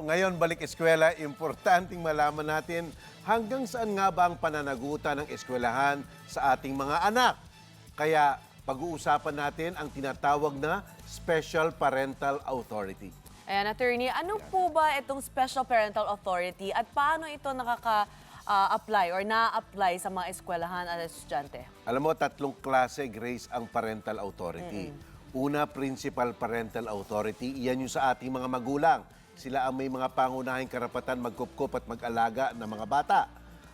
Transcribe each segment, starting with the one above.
ngayon balik eskwela, importanteng malaman natin hanggang saan nga ba ang pananagutan ng eskwelahan sa ating mga anak. Kaya pag-uusapan natin ang tinatawag na Special Parental Authority. Ayan, attorney, ano po ba itong Special Parental Authority at paano ito apply or na-apply sa mga eskwelahan at estudyante? Alam mo, tatlong klase, Grace, ang parental authority. Una, Principal Parental Authority. Iyan yung sa ating mga magulang. Sila ang may mga pangunahing karapatan magkupkup at mag-alaga ng mga bata.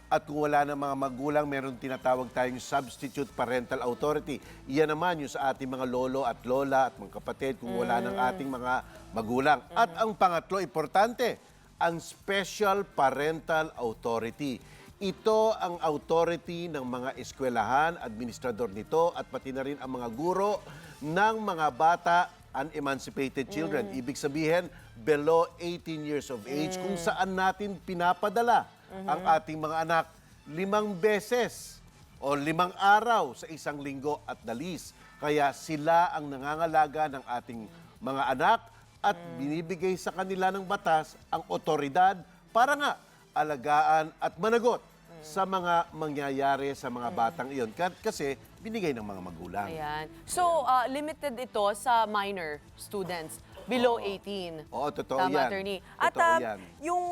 At kung wala ng mga magulang, meron tinatawag tayong Substitute Parental Authority. Iyan naman yung sa ating mga lolo at lola at mga kapatid kung wala ng ating mga magulang. At ang pangatlo, importante, ang Special Parental Authority. Ito ang authority ng mga eskwelahan, administrador nito at pati na rin ang mga guro ng mga bata, unemancipated children. Ibig sabihin, below 18 years of age, kung saan natin pinapadala ang ating mga anak 5 beses o 5 araw sa isang linggo at dalis. Kaya sila ang nangangalaga ng ating mga anak at binibigay sa kanila ng batas ang otoridad para nga alagaan at managot sa mga mangyayari sa mga batang iyon. Kasi binigay ng mga magulang. Ayan. So, limited ito sa minor students, below 18. Oo, totoo Tama, yan. attorney. At Totoo yan. yung,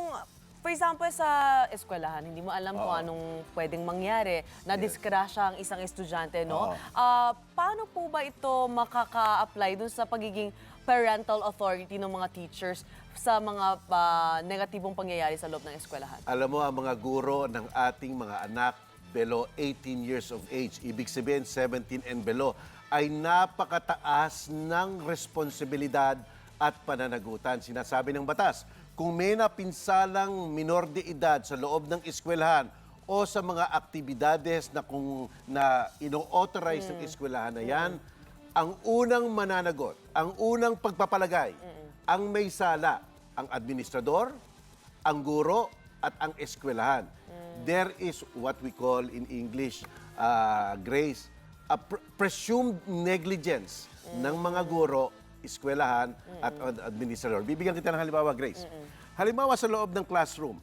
for example, sa eskwelahan, hindi mo alam kung anong pwedeng mangyari, na-disgrasya ang isang estudyante, no? Paano po ba ito makaka-apply dun sa pagiging parental authority ng mga teachers sa mga negatibong pangyayari sa loob ng eskwelahan? Alam mo, ang mga guro ng ating mga anak below 18 years of age, ibig sabihin 17 and below, ay napakataas ng responsibilidad at pananagutan. Sinasabi ng batas, kung may napinsalang minor de edad sa loob ng eskwelahan o sa mga aktibidades na ino-authorize ng eskwelahan na yan, ang unang mananagot, ang unang pagpapalagay, ang may sala, ang administrador, ang guro, at ang eskwelahan. There is what we call in English, Grace, a presumed negligence ng mga guro, eskwelahan, at administrador. Bibigyan kita ng halimbawa, Grace. Halimbawa sa loob ng classroom,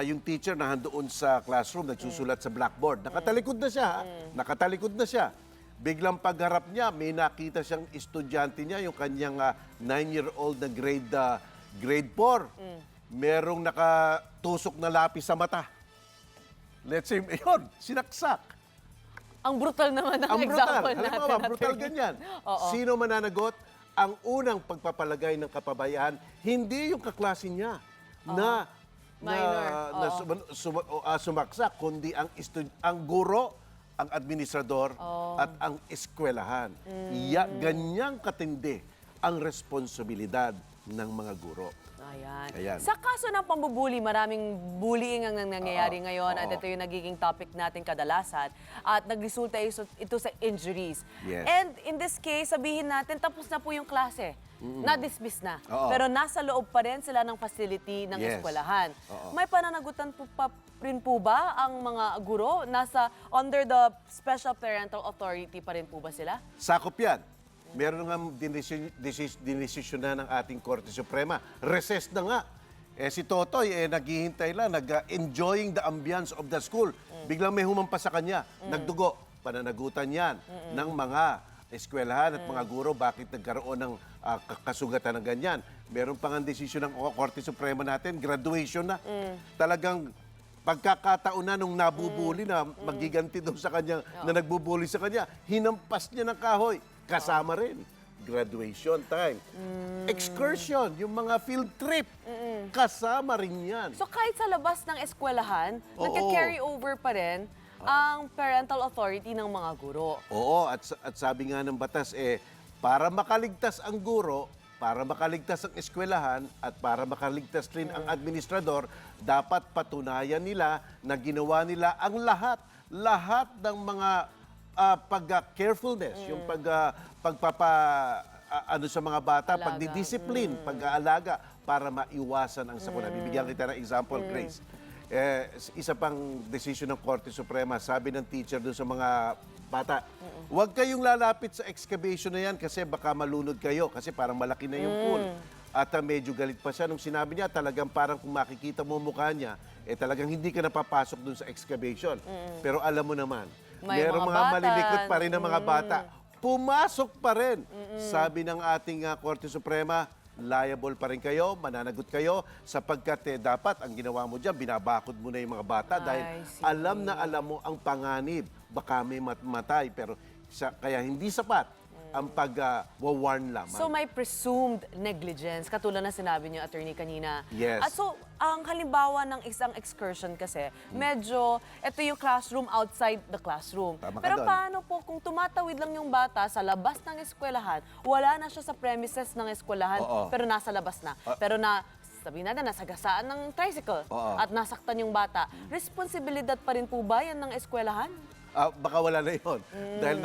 yung teacher na handoon sa classroom, nagsusulat sa blackboard, nakatalikod na siya, nakatalikod na siya. Biglang pagharap niya, may nakita siyang estudyante niya, yung kanyang 9-year-old na grade 4. Merong nakatusok na lapis sa mata. Let's say, yun, sinaksak. Ang brutal naman ng example natin. Halimbawa, brutal ganyan. Oo. Sino mananagot? Ang unang pagpapalagay ng kapabayaan, hindi yung kaklase niya na sumaksak, kundi ang guro, ang administrador at ang eskwelahan. Ganyang katindi ang responsibilidad ng mga guro. Ayan. Sa kaso ng pambubuli, maraming bullying ang nangyayari ngayon at ito yung nagiging topic natin kadalasan at nagresulta ito sa injuries. Yes. And in this case, sabihin natin, tapos na po yung klase. Na-dismiss na. Pero nasa loob pa rin sila ng facility ng eskwelahan. May pananagutan pa rin po ba ang mga guro? Under the Special Parental Authority pa rin po ba sila? Sakop yan. Meron nga dinesisyon na ng ating Korte Suprema. Recess na nga. Si Totoy, naghihintay lang, enjoying the ambience of the school. Biglang may humampas sa kanya. Nagdugo. Pananagutan yan ng mga eskwelahan at mga guro. Bakit nagkaroon ng kasugatan ng ganyan? Meron pang ang desisyon ng Korte Suprema natin, graduation na. Talagang pagkakataon na nung nabubuli na magiganti daw sa kanya na nagbubuli sa kanya, hinampas niya ng kahoy. Kasama rin. Graduation time. Excursion, yung mga field trip. Kasama rin yan. So kahit sa labas ng eskwelahan, nagka-carry over pa rin ang parental authority ng mga guro. Oo, at sabi nga ng batas, para makaligtas ang guro, para makaligtas ang eskwelahan, at para makaligtas rin ang administrador, dapat patunayan nila na ginawa nila ang lahat ng mga pag-carefulness, yung sa mga bata, pagdidisiplin, pag-aalaga, para maiwasan ang sakuna. Bibigyan kita ng example, Grace. Isa pang desisyon ng Korte Suprema, sabi ng teacher doon sa mga bata, huwag kayong lalapit sa excavation na yan kasi baka malunod kayo kasi parang malaki na yung pool. At medyo galit pa siya nung sinabi niya, talagang parang kung makikita mo mukha niya, talagang hindi ka napapasok dun sa excavation. Pero alam mo naman, May merong mga mga bata. malilikot pa rin ng mga bata. Pumasok pa rin. Sabi ng ating Korte Suprema, liable pa rin kayo, mananagot kayo, sapagkat dapat ang ginawa mo dyan, binabakod mo na yung mga bata dahil I see. alam na alam mo ang panganib. Baka may matay, pero kaya hindi sapat ang pag-warn lamang. So may presumed negligence, katulad na sinabi niyo, attorney, kanina. Yes. At so, ang halimbawa ng isang excursion kasi, medyo, ito yung classroom outside the classroom. Tama ka Pero doon. paano po kung tumatawid lang yung bata sa labas ng eskwelahan, wala na siya sa premises ng eskwelahan, Oo. pero nasa labas na. Pero sabihin natin, nasagasaan ng tricycle Oo. at nasaktan yung bata. Responsibilidad pa rin po ba yan ng eskwelahan? Baka wala na yun. Dahil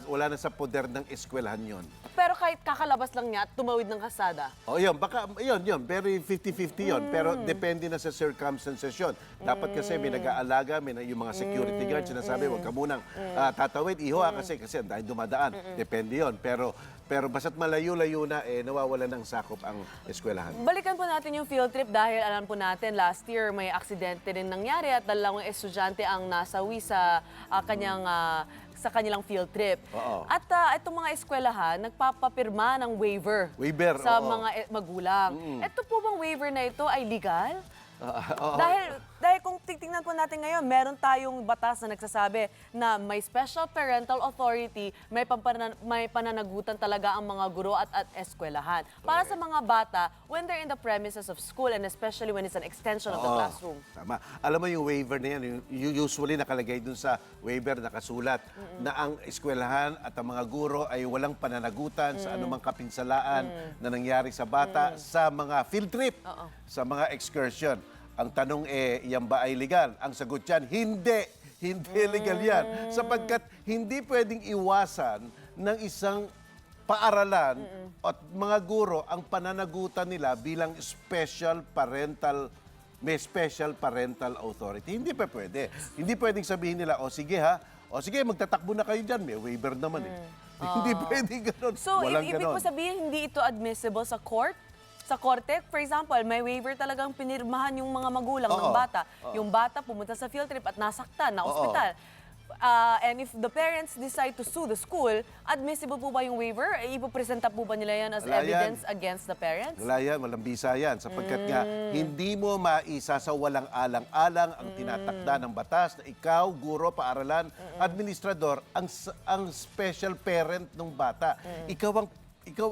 wala na sa poder ng eskwelahan yun. Pero kahit kakalabas lang niya at tumawid ng kasada, O yun, baka, yun, very 50-50 yun. Pero depende na sa circumstances yun. Dapat kasi may nag-aalaga, yung mga security guards, sinasabi, huwag ka munang tatawid, iho kasi ang dahil dumadaan. Depende yun. Pero basta't malayo-layo na, nawawala ng sakop ang eskwelahan. balikan po natin yung field trip dahil alam po natin last year may aksidente rin nangyari at dalawang estudyante ang nasawi sa kanilang field trip. Oo. At itong mga eskwelahan nagpapapirma ng waiver, Waiver, sa oo. mga magulang. Ito po bang waiver na ito ay legal? Oo. Dahil kung titingnan po natin ngayon, meron tayong batas na nagsasabi na may special parental authority, may pananagutan talaga ang mga guro at eskwelahan. Para sa mga bata, when they're in the premises of school and especially when it's an extension of the Oo, classroom. Tama. Alam mo yung waiver na yan, usually nakalagay dun sa waiver, nakasulat na ang eskwelahan at ang mga guro ay walang pananagutan sa anumang kapinsalaan na nangyari sa bata sa mga field trip, sa mga excursion. Ang tanong yan ba ay legal? Ang sagot yan, hindi. Hindi legal yan. Sapagkat hindi pwedeng iwasan ng isang paaralan at mga guro ang pananagutan nila bilang may special parental authority. Hindi pa pwede. Hindi pwedeng sabihin nila, sige magtatakbo na kayo dyan. May waiver naman Hindi pwedeng ganun. So, Walang ibig ganon. po sabihin, hindi ito admissible sa court? Sa korte, for example, may waiver talagang pinirmahan yung mga magulang ng Oo. bata. Yung bata pumunta sa field trip at nasaktan, na ospital. And if the parents decide to sue the school, admissible po ba yung waiver? Ipopresenta po ba nila yan as Wala yan. evidence against the parents? Wala yan, walang bisa yan. Sapagkat nga, hindi mo maisa sa walang alang-alang ang tinatakda ng batas na ikaw, guro, paaralan, administrador, ang special parent ng bata. Ikaw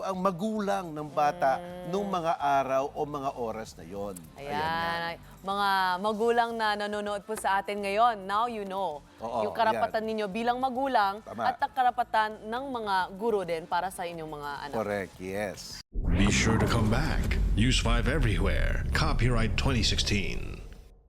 ang magulang ng bata nung mga araw o mga oras na yon. Ayan. Mga magulang na nanonood po sa atin ngayon, now you know. Oo, yung karapatan ninyo bilang magulang Tama. at ang karapatan ng mga guro din para sa inyong mga anak. Correct, yes. Be sure to come back. Use 5 everywhere. Copyright 2016.